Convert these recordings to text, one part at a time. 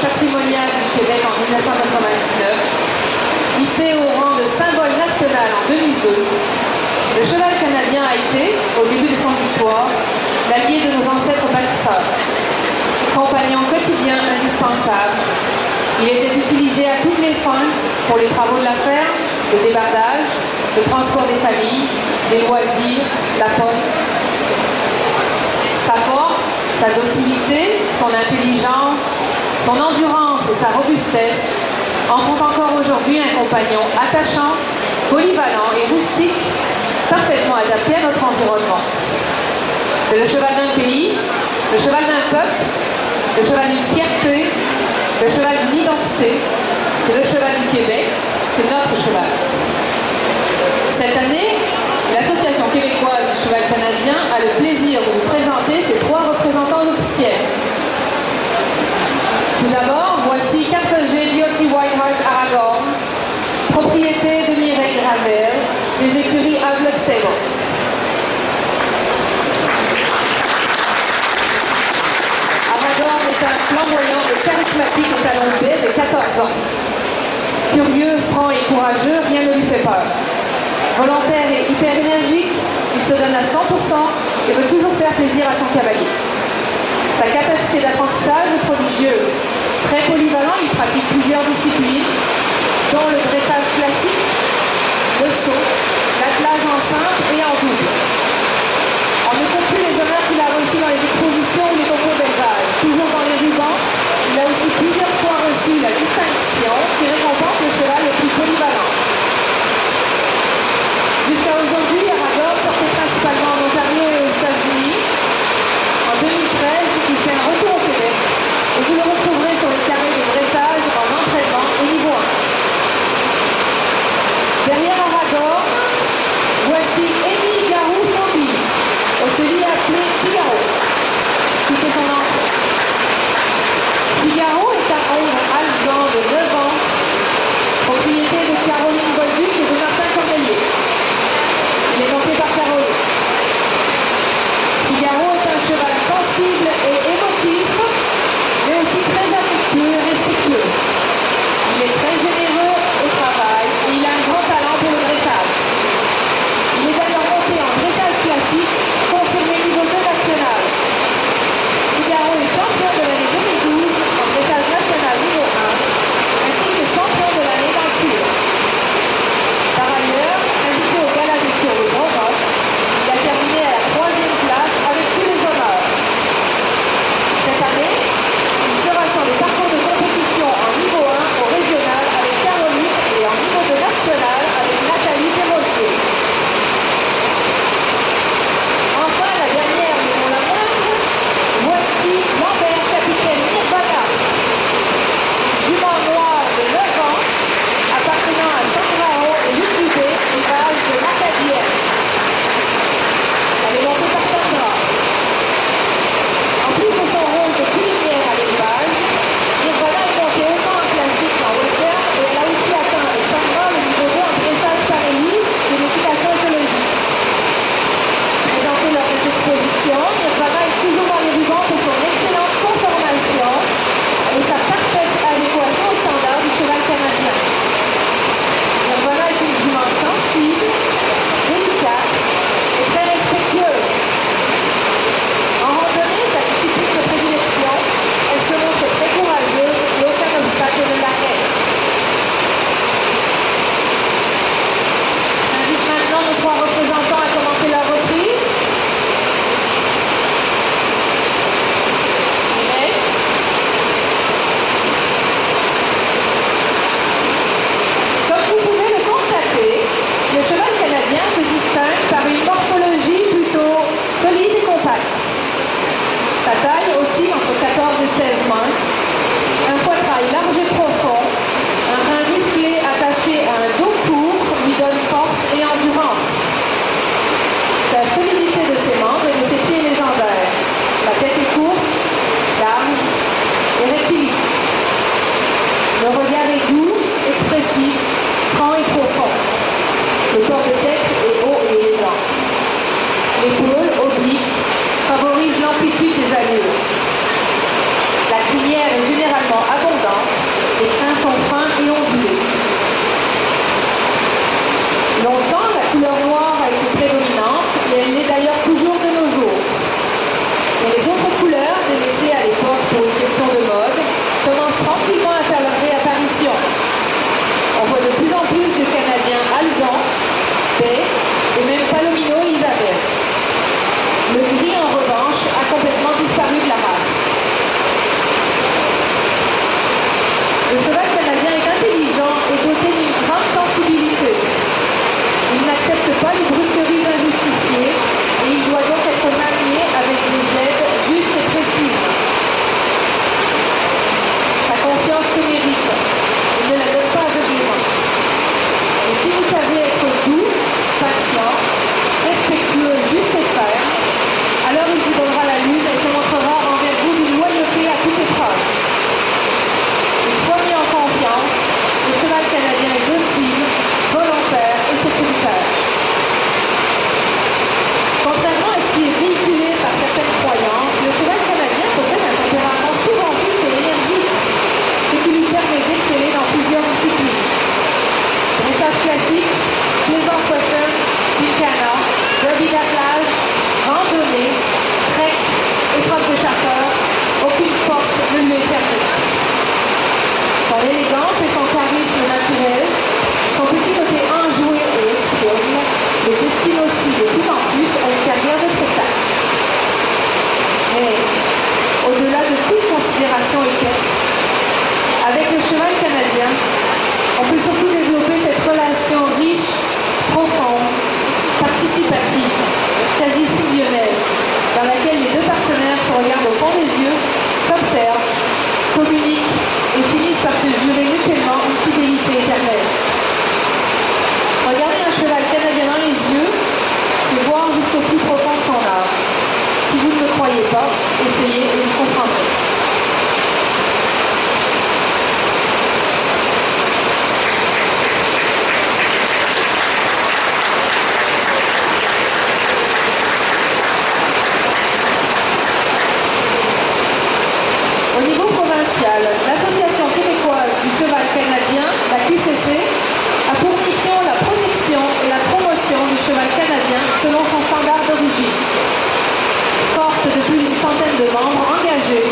patrimonial du Québec en 1999, hissé au rang de symbole national en 2002, le cheval canadien a été, au début de son histoire, l'allié de nos ancêtres bâtisseurs. Compagnon quotidien indispensable, il était utilisé à toutes les fins pour les travaux de la ferme, le débardage, le transport des familles, des loisirs, la poste. Sa force, sa docilité, son intelligence, son endurance et sa robustesse en font encore aujourd'hui un compagnon attachant, polyvalent et rustique, parfaitement adapté à notre environnement. C'est le cheval d'un pays, le cheval d'un peuple, le cheval d'une fierté, le cheval d'une identité, c'est le cheval du Québec, c'est notre cheval. Cette année, l'Association québécoise du cheval canadien a le plaisir de vous présenter ses 3 représentants officiels. Tout d'abord, voici 4G Beauty Whitehart Aragorn, propriété de Mireille Gravel, des écuries Havelock Stable. Aragorn est un flamboyant et charismatique étalon B de 14 ans. Curieux, franc et courageux, rien ne lui fait peur. Volontaire et hyper énergique, il se donne à 100% et veut toujours faire plaisir à son cavalier. Sa capacité d'apprentissage est prodigieuse. Très polyvalent, il pratique plusieurs disciplines, dont le dressage classique, le saut, l'attelage en simple et en double. On ne compte plus les honneurs qu'il a reçus dans les expositions ou les concours d'élevage. Toujours dans les rubans, il a aussi plusieurs fois reçu la distinction qui récompense le cheval le plus polyvalent. Jusqu'à aujourd'hui, Aragorn sortait principalement en Ontario et aux États-Unis. En 2013, il fait un retour au Québec et vous le retrouverez sur les carrés de dressage en entraînement au niveau 1. Derrière Aragorn, voici Émilie Garand. sont fins et ondulés. Longtemps, la couleur noire a été prédominante et elle l'est d'ailleurs toujours de nos jours. Mais les autres couleurs, délaissées à l'époque pour une question de mode, commencent tranquillement à faire leur réapparition. On voit de plus en plus de Canadiens alezan, baie et même palomino Isabelle. Le gris, en revanche, a complètement disparu de la race. Le cheval canadien est intelligent et doté d'une grande sensibilité. Il n'accepte pas les brusqueries injustifiées et il doit donc être manié avec des aides justes et précises. Sa confiance se mérite. Il ne la donne pas aveuglément. Et si vous savez être doux, patient, respectueux, juste et ferme, alors il vous donnera la lune et se montrera envers vous d'une loyauté à toute épreuve. Une fois mis en confiance, le cheval canadien est docile, volontaire et sécuritaire. Contrairement à ce qui est véhiculé par certaines croyances, le cheval canadien possède un tempérament souvent vif et énergique, ce qui lui permet d'exceller dans plusieurs disciplines. Dressage classique, plaisance western, pincana, derby d'attelage, randonnée, trek, épreuve de chasseur, aucune porte ne lui est fermée. Son élégance et son charisme naturel, son petit côté enjoué et espiègle, le destinent aussi de plus en plus à une carrière de spectacle. Mais, au-delà de toute considération équestre, avec le cheval canadien, on peut surtout développer cette relation riche, profonde, participative, quasi fusionnelle, dans laquelle les deux partenaires se regardent au fond des yeux, s'observent, communiquent et finissent par se jurer mutuellement une fidélité éternelle. Regarder un cheval canadien dans les yeux, c'est voir jusqu'au plus profond de son âme. Si vous ne me croyez pas, essayez et vous comprendrez. Au niveau provincial, l'Association québécoise du cheval canadien, la QCC, a pour mission la protection et la promotion du cheval canadien selon son standard d'origine. Forte de plus d'une centaine de membres engagés,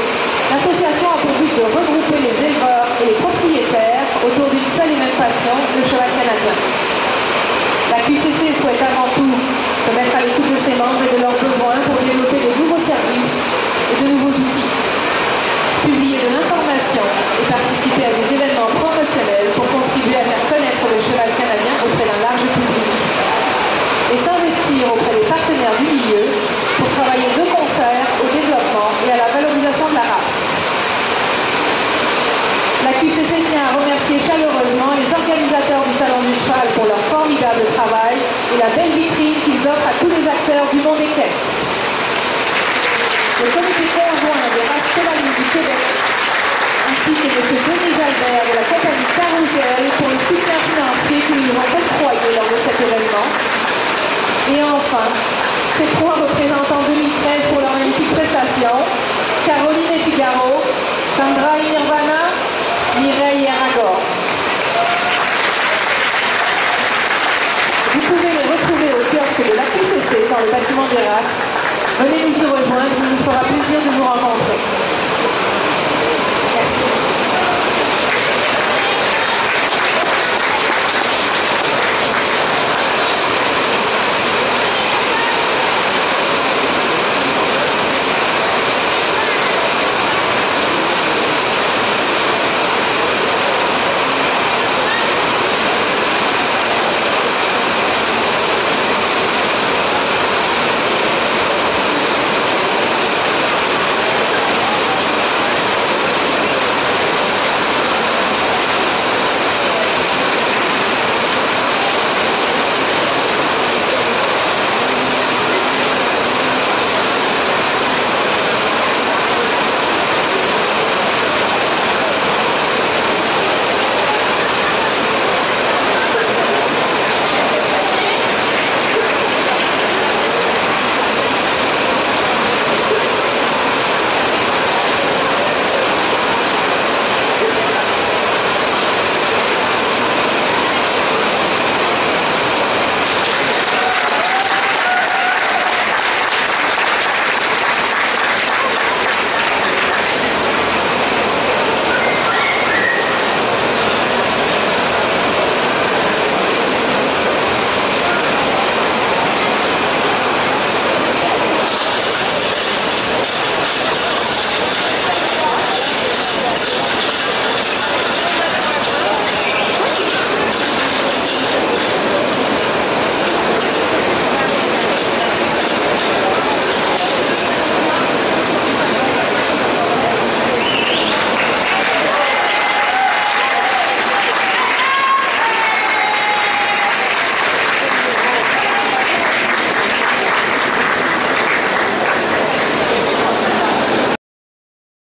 l'association a pour but de regrouper les éleveurs et les propriétaires autour d'une seule et même passion, le cheval canadien. La QCC souhaite avant tout se mettre à l'écoute de ses membres et de leurs besoins pour développer de nouveaux services et de nouveaux outils. Publier de l'information et participer à des événements promotionnels pour contribuer à faire connaître le cheval canadien auprès d'un large public. Et s'investir auprès des partenaires du milieu pour travailler de concert au développement et à la valorisation de la race. La QCC tient à remercier chaleureusement les organisateurs du Salon du Cheval pour leur formidable travail et la belle vitrine qu'ils offrent à tous les acteurs du monde équestre. Le comité conjoint des races chevaliers du Québec, ainsi que M. Denis Jalbert de la compagnie Carousel pour le soutien financier qu'ils nous ont octroyé lors de cet événement. Et enfin, ces trois représentants 2013 pour leur magnifique prestation, Caroline et Figaro, Sandra et Nirvana, Mireille et Aragor. Vous pouvez les retrouver au kiosque de la QCC dans le bâtiment des races. Venez nous y rejoindre, il nous fera plaisir de vous rencontrer.